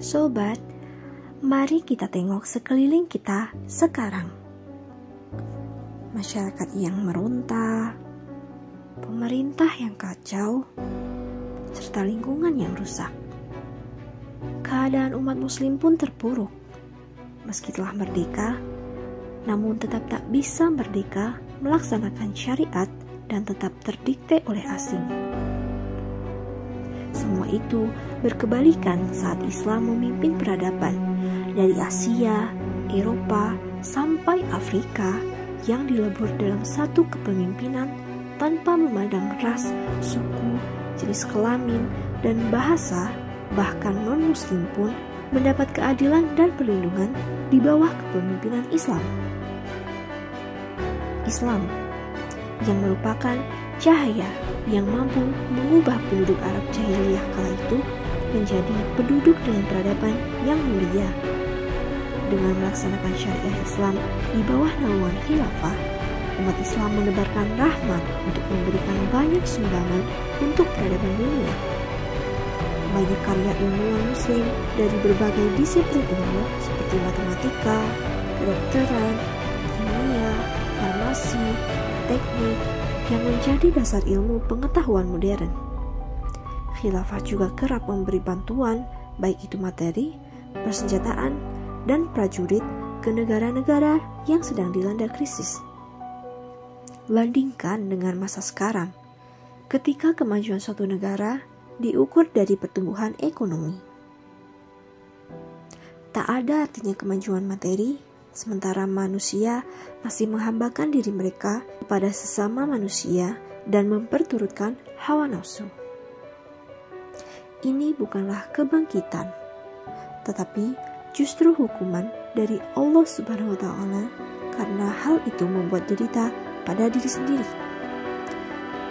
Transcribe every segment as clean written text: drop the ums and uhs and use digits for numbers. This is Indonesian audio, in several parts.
Sobat, mari kita tengok sekeliling kita sekarang. Masyarakat yang meronta, pemerintah yang kacau, serta lingkungan yang rusak. Keadaan umat muslim pun terpuruk. Meski telah merdeka, namun tetap tak bisa merdeka melaksanakan syariat dan tetap terdikte oleh asing. Semua itu berkebalikan saat Islam memimpin peradaban dari Asia, Eropa, sampai Afrika yang dilebur dalam satu kepemimpinan tanpa memandang ras, suku, jenis kelamin, dan bahasa. Bahkan non-muslim pun mendapat keadilan dan perlindungan di bawah kepemimpinan Islam. Islam yang merupakan cahaya yang mampu mengubah penduduk Arab jahiliyah kala itu menjadi penduduk dengan peradaban yang mulia. Dengan melaksanakan syariah Islam di bawah naungan khilafah, umat Islam menebarkan rahmat untuk memberikan banyak sumbangan untuk peradaban dunia. Banyak karya ilmuwan muslim dari berbagai disiplin ilmu seperti matematika, kedokteran, kimia, farmasi, teknik yang menjadi dasar ilmu pengetahuan modern. Khilafah juga kerap memberi bantuan, baik itu materi, persenjataan, dan prajurit ke negara-negara yang sedang dilanda krisis. Bandingkan dengan masa sekarang, ketika kemajuan suatu negara diukur dari pertumbuhan ekonomi. Tak ada artinya kemajuan materi, sementara manusia masih menghambakan diri mereka kepada sesama manusia dan memperturutkan hawa nafsu. Ini bukanlah kebangkitan, tetapi justru hukuman dari Allah Subhanahu wa Ta'ala, karena hal itu membuat derita pada diri sendiri.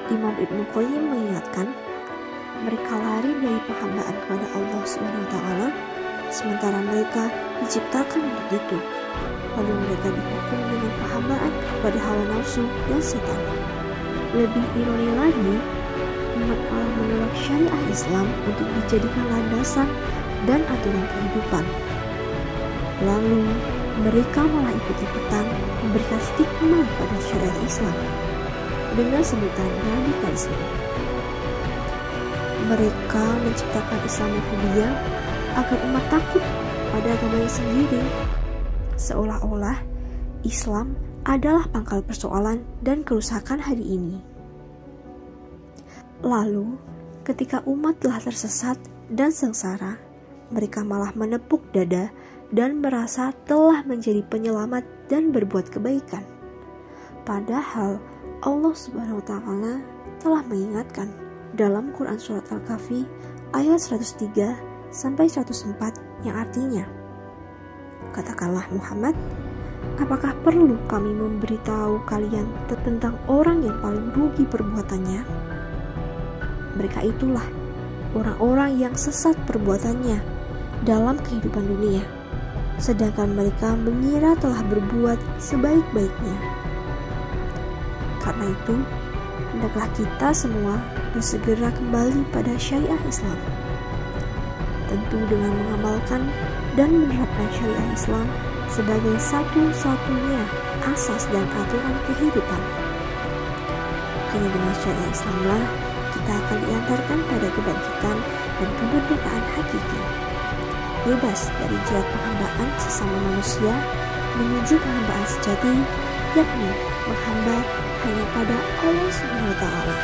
Imam Ibnu Qayyim mengingatkan, mereka lari dari penghambaan kepada Allah Subhanahu wa Ta'ala, sementara mereka diciptakan untuk itu. Lalu mereka dihukum dengan penghambaan kepada hawa nafsu dan setan. Lebih ironi lagi, umat Allah menolak syariah Islam untuk dijadikan landasan dan aturan kehidupan. Lalu mereka malah ikut-ikutan memberikan stigma pada syariat Islam dengan sebutan radikalisme. Mereka menciptakan Islamofobia agar umat takut pada agamanya sendiri, seolah-olah Islam adalah pangkal persoalan dan kerusakan hari ini. Lalu, ketika umat telah tersesat dan sengsara, mereka malah menepuk dada dan merasa telah menjadi penyelamat dan berbuat kebaikan. Padahal Allah Subhanahu wa Ta'ala telah mengingatkan dalam Quran Surat Al-Kahfi ayat 103 sampai 104 yang artinya, katakanlah Muhammad, apakah perlu kami memberitahu kalian tentang orang yang paling rugi perbuatannya? Mereka itulah orang-orang yang sesat perbuatannya dalam kehidupan dunia, sedangkan mereka mengira telah berbuat sebaik-baiknya. Karena itu, hendaklah kita semua bersegera kembali pada syariah Islam. Tentu dengan mengamalkan dan menerapkan syariah Islam sebagai satu-satunya asas dan aturan kehidupan. Hanya dengan syariah Islamlah kita akan diantarkan pada kebangkitan dan kemerdekaan hakiki, bebas dari jerat penghambaan sesama manusia menuju penghambaan sejati, yakni menghamba hanya pada Allah Subhanahu wa Ta'ala.